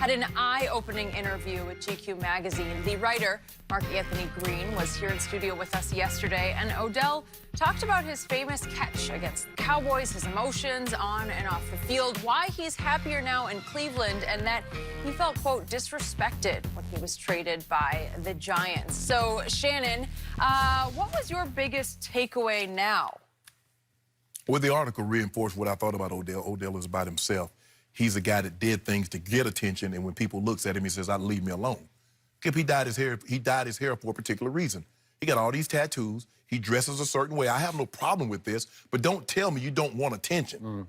had an eye-opening interview with GQ magazine. The writer, Mark Anthony Green, was here in studio with us yesterday, and Odell talked about his famous catch against the Cowboys, his emotions on and off the field, why he's happier now in Cleveland, and that he felt, quote, disrespected when he was traded by the Giants. So, Shannon, what was your biggest takeaway now? Well, the article reinforced what I thought about Odell. Odell is about himself. He's a guy that did things to get attention, and when people looks at him, he says, leave me alone. If he dyed his hair for a particular reason. He got all these tattoos. He dresses a certain way. I have no problem with this, but don't tell me you don't want attention.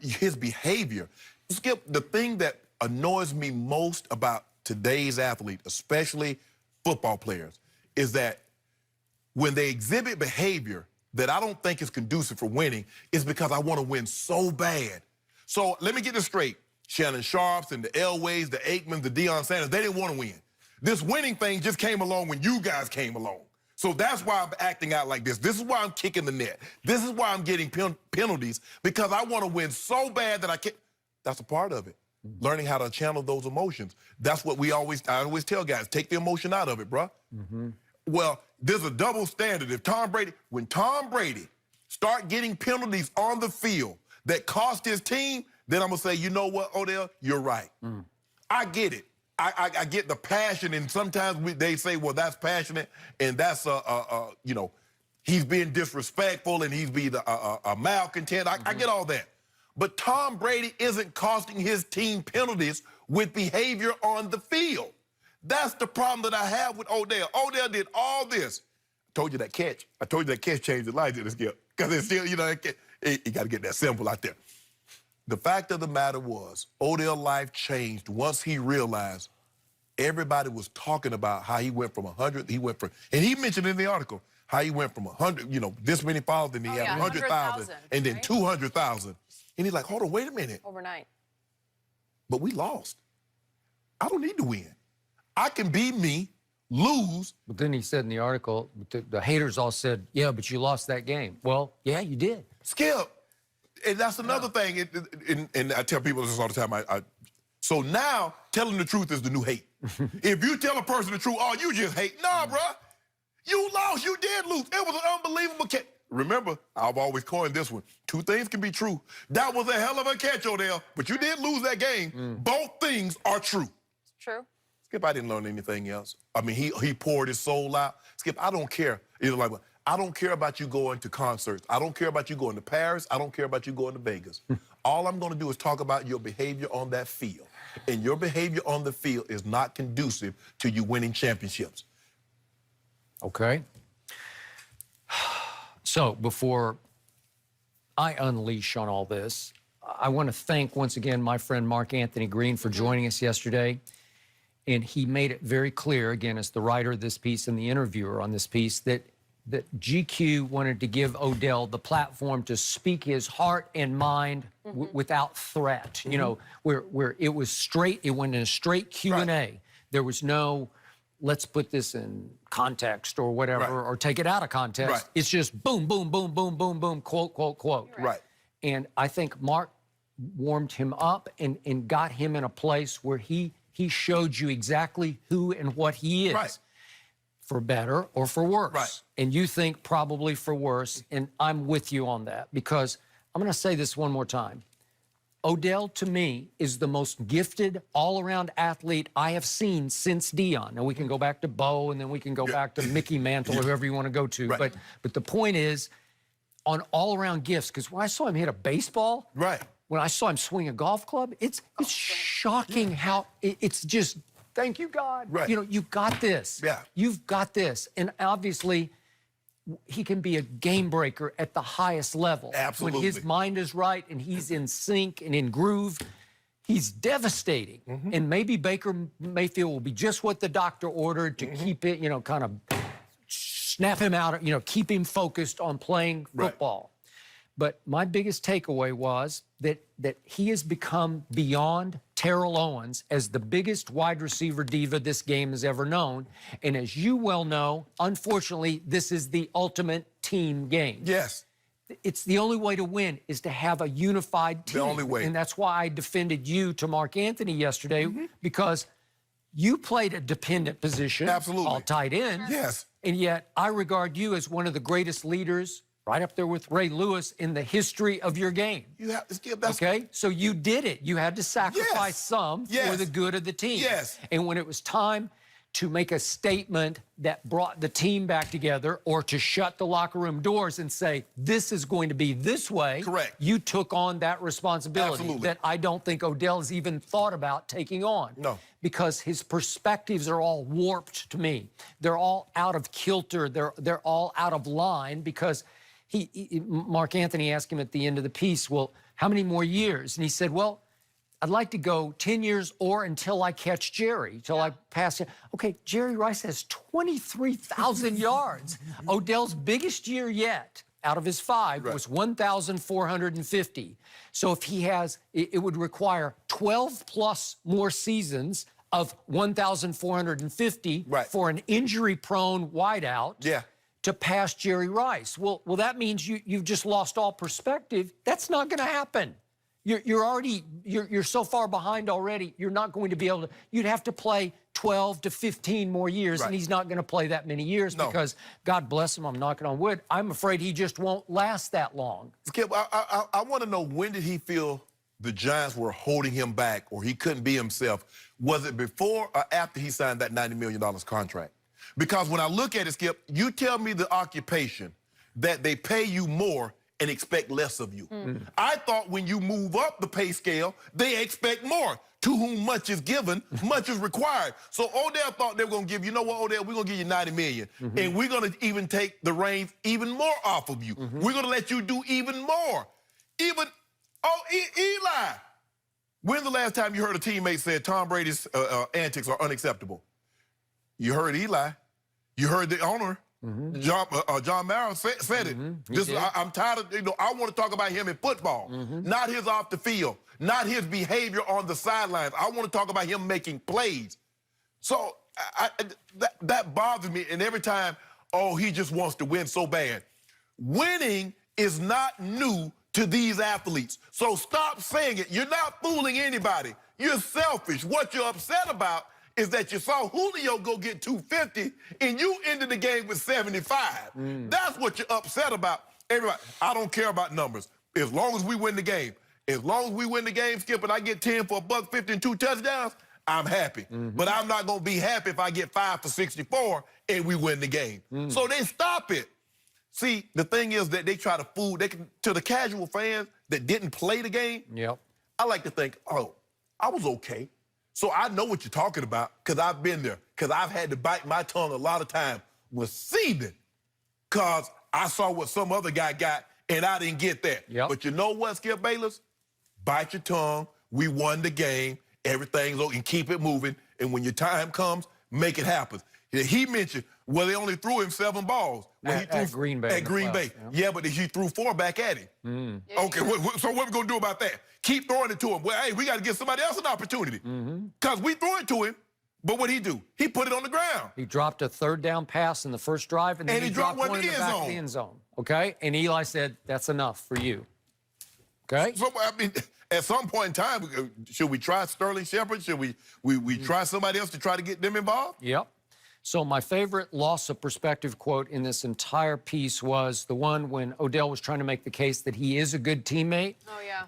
His behavior. Skip, the thing that annoys me most about today's athlete, especially football players, is that when they exhibit behavior that I don't think is conducive for winning, is because I want to win so bad. So let me get this straight. Shannon Sharps and the Elways, the Aikmans, the Deion Sanders, they didn't want to win. This winning thing just came along when you guys came along. So that's why I'm acting out like this. This is why I'm kicking the net. This is why I'm getting penalties, because I want to win so bad that I can't. That's a part of it. Learning how to channel those emotions. That's what I always tell guys, take the emotion out of it, bruh. Well, there's a double standard. When Tom Brady start getting penalties on the field that cost his team, then I'm going to say, you know what, Odell, you're right. I get it. I get the passion, and sometimes they say, well, that's passionate, and that's, you know, he's being disrespectful, and he's being a malcontent. I get all that. But Tom Brady isn't costing his team penalties with behavior on the field. That's the problem that I have with Odell. Odell did all this. I told you that catch. I told you that catch changed his life, didn't it, because it's still, you know, you got to get that symbol out there. The fact of the matter was, Odell's life changed once he realized everybody was talking about how he went from 100, and he mentioned in the article, how he went from 100, you know, this many followers, then he had 100,000, and then 200,000. And he's like, hold on, wait a minute. Overnight. But we lost. I don't need to win. I can be me, lose. But then he said in the article, the haters all said, yeah, but you lost that game. Well, yeah, you did. Skip. And that's another thing, and I tell people this all the time. So now, telling the truth is the new hate. If you tell a person the truth, oh, you just hate. Nah, bruh. You lost. You did lose. It was an unbelievable catch. Remember, I've always coined this one. Two things can be true. That was a hell of a catch, Odell, but you did lose that game. Both things are true. It's true. Skip, I didn't learn anything else. I mean, he poured his soul out. Skip, I don't care. It's like, I don't care about you going to concerts. I don't care about you going to Paris. I don't care about you going to Vegas. All I'm going to do is talk about your behavior on that field. And your behavior on the field is not conducive to you winning championships. Okay. So before I unleash on all this, I want to thank once again my friend Mark Anthony Green for joining us yesterday. And he made it very clear, again, as the writer of this piece and the interviewer on this piece, that GQ wanted to give Odell the platform to speak his heart and mind without threat. You know, where it was straight, it went in a straight Q&A. Right. There was no, let's put this in context or whatever, or take it out of context. Right. It's just boom, boom, boom, boom, boom, boom, quote, quote, quote. Right. And I think Mark warmed him up and got him in a place where he showed you exactly who and what he is. Right. For better or for worse. Right. And you think probably for worse, and I'm with you on that, because I'm going to say this one more time. Odell, to me, is the most gifted all-around athlete I have seen since Deion. Now, we can go back to Bo, and then we can go back to Mickey Mantle, or whoever you want to go to. Right. But the point is, on all-around gifts, because when I saw him hit a baseball, when I saw him swing a golf club, it's shocking how it's just, thank you, God. Right. You know, you've got this. Yeah. You've got this. And obviously, he can be a game breaker at the highest level. Absolutely. When his mind is right and he's in sync and in groove, he's devastating. And maybe Baker Mayfield will be just what the doctor ordered to keep it, you know, kind of snap him out, you know, keep him focused on playing football. But my biggest takeaway was that he has become beyond Terrell Owens as the biggest wide receiver diva this game has ever known. And as you well know, unfortunately, this is the ultimate team game. Yes. It's the only way to win is to have a unified team. The only way. And that's why I defended you to Mark Anthony yesterday, because you played a dependent position. Absolutely. All tight end. Yes. And yet I regard you as one of the greatest leaders, right up there with Ray Lewis, in the history of your game. You have to skip. That's Okay? So you did it. You had to sacrifice Yes. some for Yes. the good of the team. Yes. And when it was time to make a statement that brought the team back together, or to shut the locker room doors and say, this is going to be this way. Correct. You took on that responsibility. Absolutely. That I don't think Odell has even thought about taking on. No. Because his perspectives are all warped to me. They're all out of kilter. They're all out of line, because Mark Anthony asked him at the end of the piece, well, how many more years? And he said, well, I'd like to go 10 years or until I catch Jerry, till I pass him. Okay, Jerry Rice has 23,000 yards. Odell's biggest year yet out of his 5 was 1,450. So if he has, it would require 12 plus more seasons of 1,450 for an injury-prone wideout to pass Jerry Rice. Well, that means you've just lost all perspective. That's not going to happen. You're so far behind already. You're not going to be able to. You'd have to play 12 to 15 more years, and he's not going to play that many years because, God bless him, I'm knocking on wood, I'm afraid he just won't last that long. Skip, I want to know, when did he feel the Giants were holding him back, or he couldn't be himself? Was it before or after he signed that $90 million contract? Because when I look at it, Skip, you tell me the occupation that they pay you more and expect less of you. I thought when you move up the pay scale, they expect more. To whom much is given, much is required. So Odell thought they were going to give, you know what, Odell, we're going to give you $90 million. And we're going to even take the reins even more off of you. We're going to let you do even more. Even, Eli. When's the last time you heard a teammate say Tom Brady's antics are unacceptable? You heard Eli. You heard the owner. John Mara said it. I'm tired of, I want to talk about him in football, not his off the field, not his behavior on the sidelines. I want to talk about him making plays. So that bothers me. And every time, he just wants to win so bad. Winning is not new to these athletes. So stop saying it. You're not fooling anybody. You're selfish. What you're upset about is that you saw Julio go get 250 and you ended the game with 75. That's what you're upset about. Everybody, I don't care about numbers. As long as we win the game. As long as we win the game, Skip, and I get 10 for $150 and 2 touchdowns, I'm happy. But I'm not going to be happy if I get 5 for 64 and we win the game. So they stop it. See, the thing is that they try to fool, to the casual fans that didn't play the game, I like to think, I was okay. So I know what you're talking about, because I've been there. Because I've had to bite my tongue a lot of times with seething, because I saw what some other guy got, and I didn't get that. But you know what, Skip Bayless? Bite your tongue. We won the game. Everything's okay, and keep it moving. And when your time comes, make it happen. He mentioned, well, they only threw him 7 balls. At Green Bay. At Green Bay. Yeah, but he threw 4 back at him. Okay, so what we going to do about that? Keep throwing it to him. Well, hey, we got to give somebody else an opportunity. Because we threw it to him, but what'd he do? He put it on the ground. He dropped a 3rd down pass in the first drive, and then he dropped one in the back of the end zone. Okay? And Eli said, that's enough for you. Okay? So, I mean, at some point in time, should we try Sterling Shepard? Should we try somebody else to try to get them involved? Yep. So my favorite loss of perspective quote in this entire piece was the one when Odell was trying to make the case that he is a good teammate.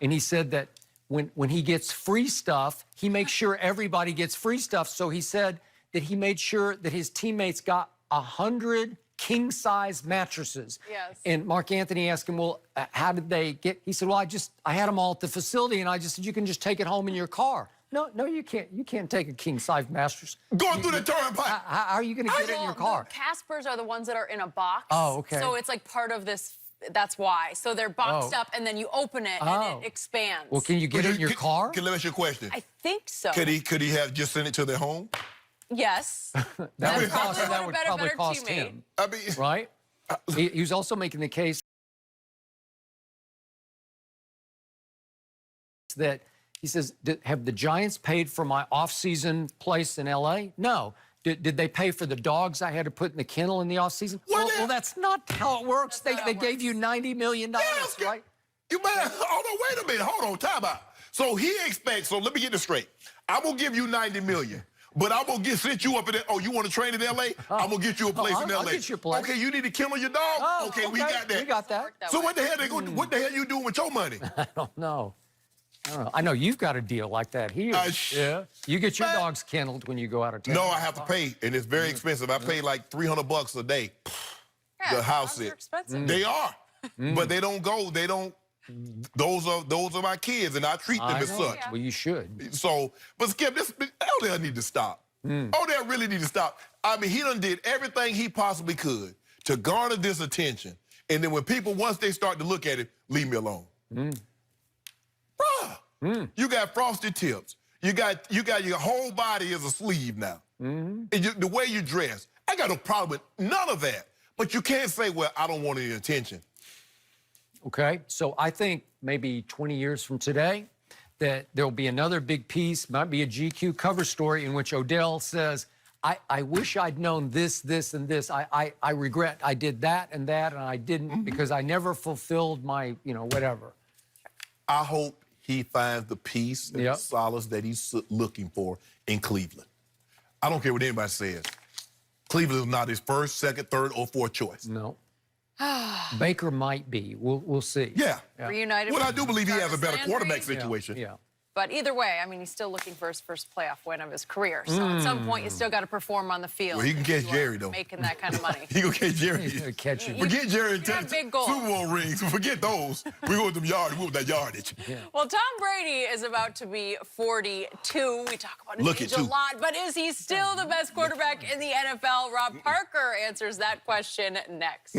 And he said that when he gets free stuff, he makes sure everybody gets free stuff. So he said that he made sure that his teammates got 100 king-size mattresses. And Mark Anthony asked him, well, how did they get? He said, well, I had them all at the facility, and I just said, you can just take it home in your car. No, you can't. You can't take a king-size mattress. Going through the turnpike. How are you going to get it in your car? The Caspers are the ones that are in a box. Oh, okay. So it's like part of this. That's why. So they're boxed up, and then you open it, and it expands. Well, can you get it in your car? Let me ask you a question. I think so. Could he have just sent it to their home? Yes. that would probably cost him. I mean, right? He was also making the case that he says, have the Giants paid for my off-season place in L.A.? No. Did they pay for the dogs I had to put in the kennel in the offseason? Well, that's not how it works. They gave you $90 million, right? You better, hold on, wait a minute. Hold on, time out. So he expects, so let me get this straight. I'm going to give you $90 million. But I'm going to set you up in there. Oh, you want to train in L.A.? I'm going to get you a place in L.A. I'll get you a place. Okay, you need to kennel your dog? Okay, we got that. We got that. So what the hell you doing with your money? I don't know. I know you've got a deal like that here. Yeah. You get your dogs kenneled when you go out of town. No, I have to pay, and it's very expensive. I pay like $300 a day. Yeah, The house dogs are expensive. They are, but they don't go. They don't. Those are my kids, and I treat them as such. Well, you should. So, but Skip, Odell need to stop. Odell really need to stop. I mean, he done did everything he possibly could to garner this attention, and then when people, once they start to look at it, leave me alone. Bruh, you got frosted tips. You got your whole body is a sleeve now. And the way you dress, I got no problem with none of that. But you can't say, well, I don't want any attention. Okay, so I think maybe 20 years from today that there'll be another big piece, might be a GQ cover story in which Odell says, I wish I'd known this, this, and this. I regret I did that, and I didn't because I never fulfilled my, whatever. I hope he finds the peace and the solace that he's looking for in Cleveland. I don't care what anybody says. Cleveland is not his first, second, third, or fourth choice. No. Baker might be. We'll see. Yeah. Reunited. Well, I with do believe he has a better Jarvis quarterback Landry. situation. Yeah. But either way, I mean, he's still looking for his first playoff win of his career. So at some point, you still got to perform on the field. Well, he can catch if you Jerry, are though. Making that kind of money. He gonna catch Jerry. He's gonna catch you. Forget Jerry and have big goals. Super Bowl rings. Forget those. We go with them yardage. We with that yardage. Well, Tom Brady is about to be 42. We talk about his Look age at a you. lot, but is he still the best quarterback in the NFL? Rob Parker answers that question next.